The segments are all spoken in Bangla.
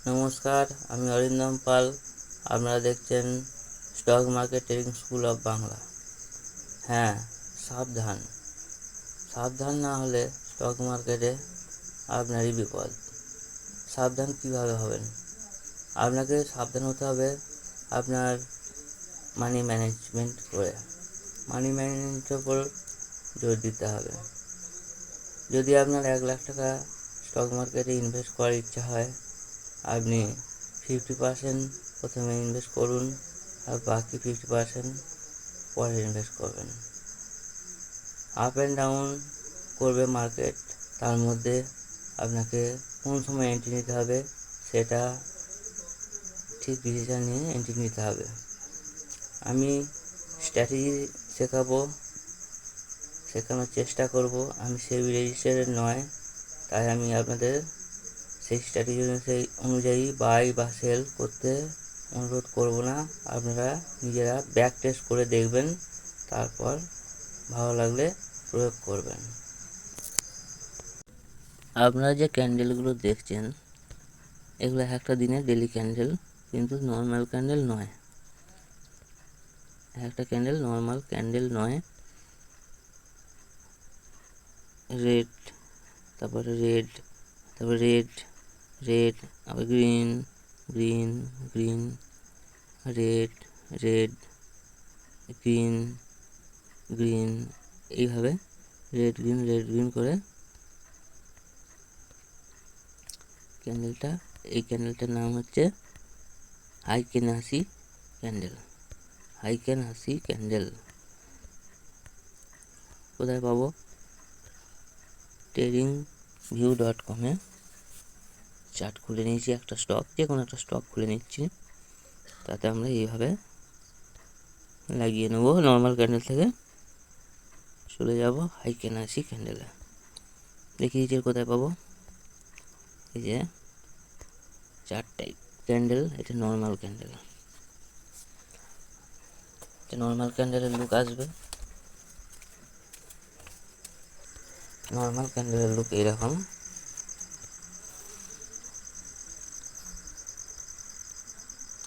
নমস্কার, আমি অরিন্দম পাল। আপনারা দেখছেন stock market trading school of Bangla. হ্যাঁ, সাবধান। সাবধান না হলে স্টক মার্কেটে আপনারই বিপদ। সাবধান কীভাবে হবেন? আপনাকে সাবধান হতে হবে আপনার মানি ম্যানেজমেন্ট করে। মানি ম্যানেজমেন্টের উপর জোর দিতে হবে। যদি আপনার 1,00,000 টাকা স্টক মার্কেটে ইনভেস্ট করার ইচ্ছা হয়, আপনি 50% প্রথমে ইনভেস্ট করুন আর বাকি 50% পরে ইনভেস্ট করবেন। আপ অ্যান্ড ডাউন করবে মার্কেট, তার মধ্যে আপনাকে কোন সময় এন্ট্রি নিতে হবে সেটা ঠিক ডিসিশন নিয়ে এন্ট্রি নিতে হবে। আমি স্ট্র্যাটেজি শেখানোর চেষ্টা করব। আমি সেই রেজিস্টারের নয়, তাই আমি আপনাদের সেই স্ট্র্যাটেজি অনুযায়ী বাই বা সেল করতে অনুরোধ করব না। আপনারা নিজেরা ব্যাক টেস্ট করে দেখবেন, তারপর ভালো লাগলে প্রয়োগ করবেন। আপনারা যে ক্যান্ডেলগুলো দেখছেন, এগুলো একটা দিনের ডেলি ক্যান্ডেল, কিন্তু নর্মাল ক্যান্ডেল নয়। একটা ক্যান্ডেল নর্মাল ক্যান্ডেল নয়। রেড, তারপরে রেড, তারপরে রেড, রেড, আবার green, green, green, red, red, green, green, এইভাবে রেড গ্রিন করে এই ক্যান্ডেলটার নাম হচ্ছে হাইকেনাসি ক্যান্ডেল। হাইকেনাসি ক্যান্ডেল কোথায় পাবো? tradingview.com-এ চার্ট খুলে নিয়েছি। একটা স্টক, যে কোনো একটা স্টক খুলে নিচ্ছি। তাতে আমরা এইভাবে লাগিয়ে নেবো। নর্মাল ক্যান্ডেল থেকে চলে যাব হাইকেনাসি ক্যান্ডেলে। দেখিয়েছি কোথায় পাবো। এই যে চার টাইপ ক্যান্ডেল, এটা নর্মাল ক্যান্ডেল। নর্মাল ক্যান্ডেলের লুক আসবে। নর্মাল ক্যান্ডেলের লুক এইরকম।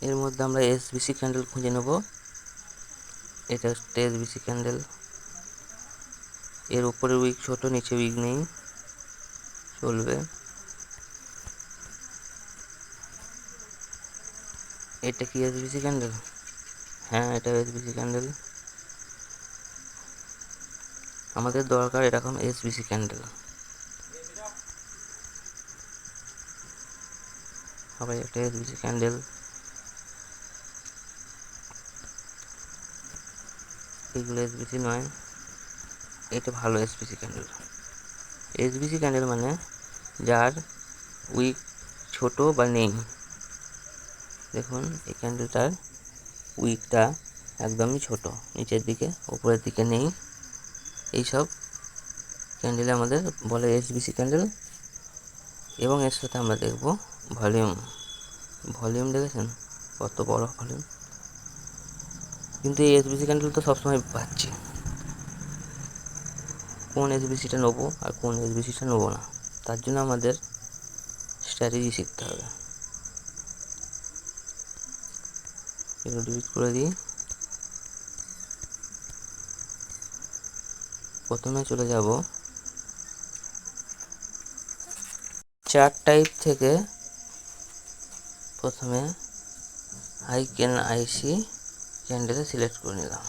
এর মধ্যে আমরা এসবিসি ক্যান্ডেল খুঁজে নেব। এটা হচ্ছে এসবিসি ক্যান্ডেল। এর উপরে উইক ছোট, নিচে উইক নেই, চলবে। এটা কি এসবিসি ক্যান্ডেল? হ্যাঁ, এটা এসবিসি ক্যান্ডেল। আমাদের দরকার এরকম এসবিসি ক্যান্ডেল। আবার একটা এসবিসি ক্যান্ডেল। এগুলো এসবিসি নয়, এটা ভালো এসবিসি ক্যান্ডেল। এসবিসি ক্যান্ডেল মানে যার উইক ছোট বা নেই। দেখুন এই ক্যান্ডেলটার উইকটা একদমই ছোট, নিচের দিকে, উপরের দিকে নেই। এইসব ক্যান্ডেলে আমাদের বলে এসবিসি ক্যান্ডেল। এবং এর সাথে আমরা দেখব ভলিউম। ভলিউম দেখেছেন কত বড় ভলিউম? কিন্তু এই এসবিসি ক্যান্ডেল তো সবসময় পাচ্ছি। কোন এসবিসিটা নেবো আর কোন এসবিসিটা নেবো না, তার জন্য আমাদের স্ট্র্যাটেজি শিখতে হবে। এগুলো ডিলিট করে দিই। প্রথমে চলে যাব চার্ট টাইপ থেকে। প্রথমে আইসি ক্যান্ডেলে সিলেক্ট করে নিলাম,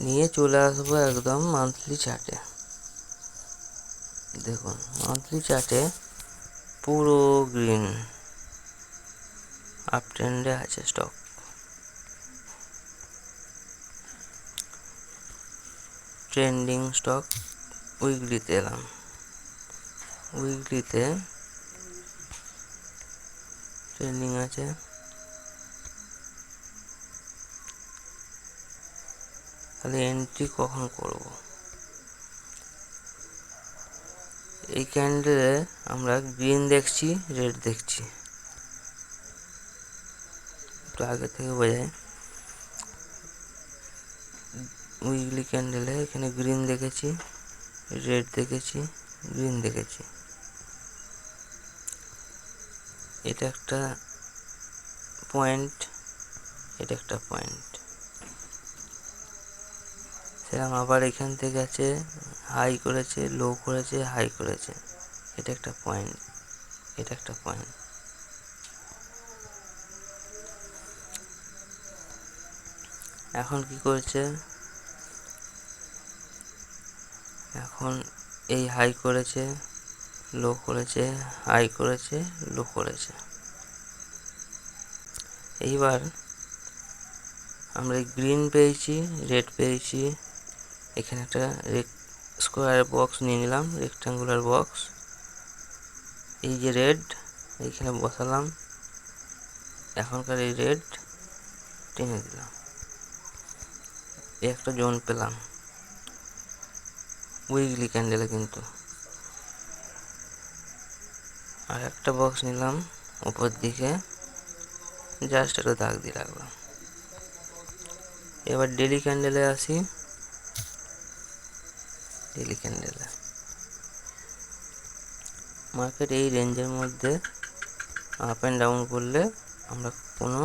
নিয়ে চলে আসবো একদম মান্থলি চার্টে। দেখুন মান্থলি চার্টে পুরো গ্রিন, আপ ট্রেন্ডে আছে স্টক। ট্রেন্ডিং স্টক উইকলিতে এলাম। উইকলিতে ট্রেন্ডিং আছে। তাহলে এন্ট্রি কখন করব? এই ক্যান্ডেলে আমরা গ্রিন দেখছি, রেড দেখছি। একটু আগে থেকে বোঝায়। উইকলি ক্যান্ডেলে এখানে গ্রিন দেখেছি, রেড দেখেছি, গ্রিন দেখেছি। এটা একটা পয়েন্ট, এটা একটা পয়েন্ট। সেরকম আবার এখান থেকে আছে হাই করেছে, লো করেছে, হাই করেছে, এটা একটা পয়েন্ট, এটা একটা পয়েন্ট। এখন কি করছে, এখন এই হাই করেছে, লো করেছে, হাই করেছে, লো করেছে। এইবার আমরা গ্রিন পেয়েছি, রেড পেয়েছি, এখানে একটা স্কোয়ার বক্স নিয়ে নিলাম, রেক্ট্যাঙ্গুলার বক্স। এই যে রেড এইখানে বসালাম, এখনকার এই রেড টেনে দিলাম, একটা জোন পেলাম উইগলি ক্যান্ডেলে। কিন্তু আর একটা বক্স নিলাম উপর দিকে, জাস্ট একটা দাগ দিয়ে রাখলাম। এবার ডেলি ক্যান্ডেলে আসি। ডেলি ক্যান্ডেলে মার্কেট এই রেঞ্জের মধ্যে আপ অ্যান্ড ডাউন করলে আমরা কোনো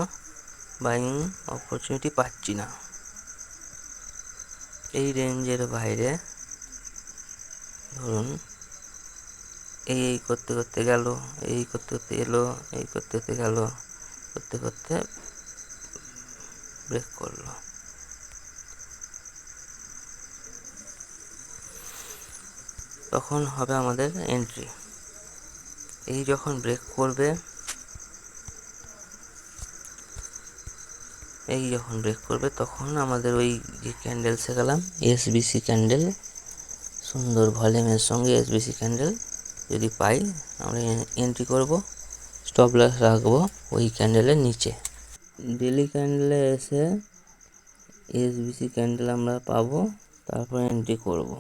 বাইং অপরচুনিটি পাচ্ছি না। এই রেঞ্জের বাইরে ধরুন এই করতে করতে গেল, এই করতে করতে এলো, এই করতে করতে গেল, করতে করতে ব্রেক করলো। তখন হবে আমাদের এন্ট্রি। এই যখন ব্রেক করবে, এই যখন ব্রেক করবে তখন আমাদের ওই যে ক্যান্ডেল শেখালাম এসবিসি ক্যান্ডেল, সুন্দর ভলিউমের সঙ্গে এসবিসি ক্যান্ডেল যদি পাই আমরা এন্ট্রি করব, স্টপ লস রাখবো ওই ক্যান্ডেলের নিচে। ডেলি ক্যান্ডেলে এসে এসবিসি ক্যান্ডেল আমরা পাবো, তারপর এন্ট্রি করব।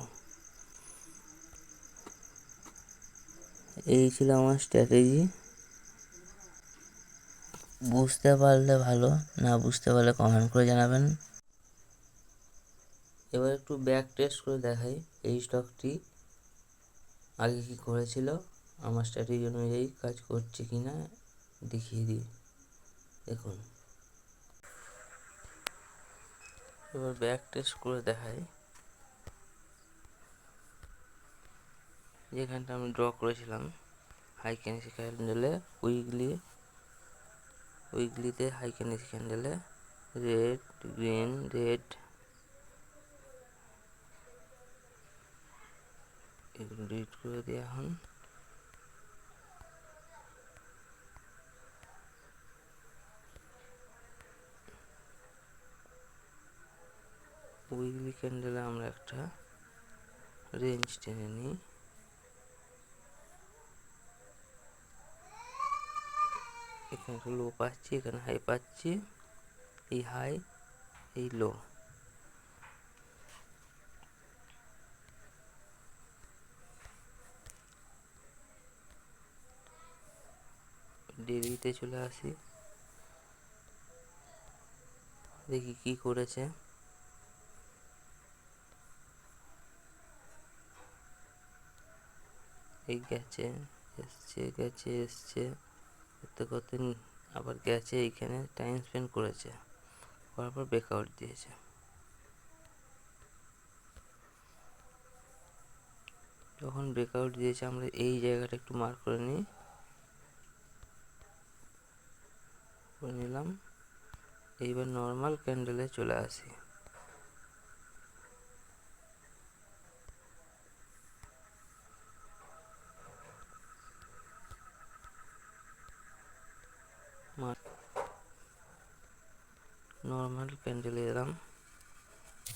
এই ছিল আমার স্ট্র্যাটেজি। বুঝতে পারলে ভালো, না বুঝতে পারলে কমেন্ট করে জানাবেন। এবার একটু ব্যাক টেস্ট করে দেখাই এই স্টকটি আগে কি করেছিল, আমার স্ট্র্যাটেজি অনুযায়ী কাজ করছে কি না দেখিয়ে দিই। দেখুন, এবার ব্যাক টেস্ট করে দেখাই। যেখানটা আমি ড্র করেছিলাম হাই ক্যান্ডেল ক্যান্ডেলে, উইকলিতে হাই ক্যান্ডেল ক্যান্ডেলে রেড, গ্রিন, রেড, এগুলো ডিলিট করে দিই। এখন উইকলি ক্যান্ডেলে আমরা একটা রেঞ্জ টেনে নিই। এখানে একটা লো পাচ্ছি, এখানে হাই পাচ্ছি, এই হাই, এই লো। ডেলিতে চলে আসি, দেখি কি করেছে। এই গেছে, এসছে, গেছে, এসছে, করতে করতে আবার গেছে, এইখানে টাইম স্পেন্ড করেছে, করার পর ব্রেকআউট দিয়েছে। যখন ব্রেকআউট দিয়েছে আমরা এই জায়গাটা একটু মার্ক করে নিলাম। এইবার নর্মাল ক্যান্ডেলে চলে আসি। নর্মাল ক্যান্ডেলে এলাম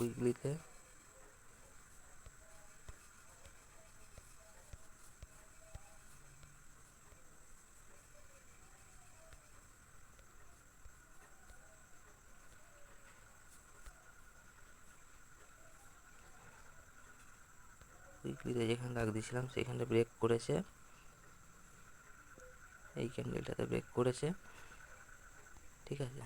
উইকলিতে, উইকলিতে যেখানে দাগ দিয়েছিলাম সেখানটা ব্রেক করেছে, এই ক্যান্ডেলটাতে ব্রেক করেছে, ঠিক আছে।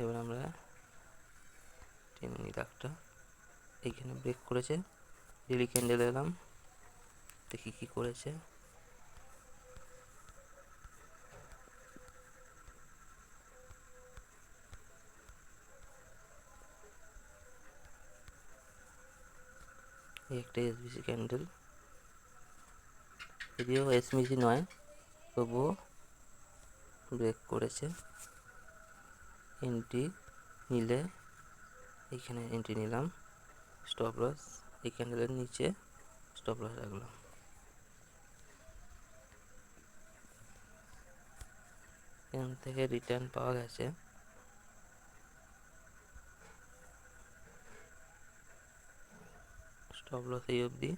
এবার আমরা টেনে নিই দাগটা, এইখানে ব্রেক করেছে, ডেলি ক্যান্ডেল এলাম, দেখি কি করেছে। এই একটা এসবিসি ক্যান্ডেল, যদিও এসবিসি নয় তবুও ব্রেক করেছে। এন্ট্রি নিলে এইখানে এন্ট্রি নিলাম, স্টপ লস এই ক্যান্ডেলের নিচে স্টপ লস রাখলাম। এখান থেকে রিটার্ন পাওয়া গেছে স্টপ লস এই অবধি।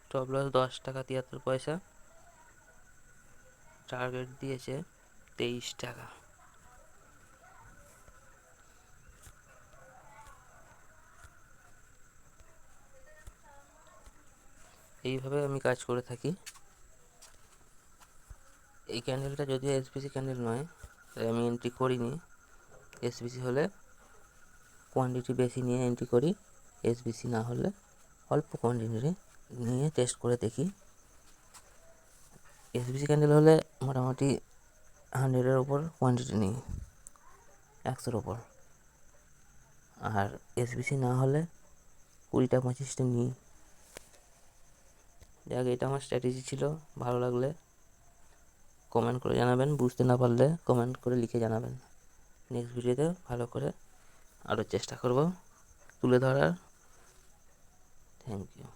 স্টপ লস 10 টাকা 73 পয়সা, টার্গেট দিয়েছে 23 টাকা। এইভাবে আমি কাজ করে থাকি। এই ক্যান্ডেলটা যদিও এসবিসি ক্যান্ডেল নয়, তাই আমি এন্ট্রি করিনি। এসবিসি হলে কোয়ান্টিটি বেশি নিয়ে এন্ট্রি করি, এসবিসি না হলে অল্প কোয়ান্টিটি নিয়ে টেস্ট করে দেখি। এসবিসি ক্যান্ডেল হলে মোটামুটি 100-এর ওপর কোয়ান্টিটি নিই, 100-র ওপর। আর এসবিসি না হলে 20-25টা নিই। যাক, এটা আমার স্ট্র্যাটেজি ছিল। ভালো লাগলে কমেন্ট করে জানাবেন, বুঝতে না পারলে কমেন্ট করে লিখে জানাবেন। নেক্সট ভিডিওতে ভালো করে আরও চেষ্টা করব তুলে ধরার। Thank you.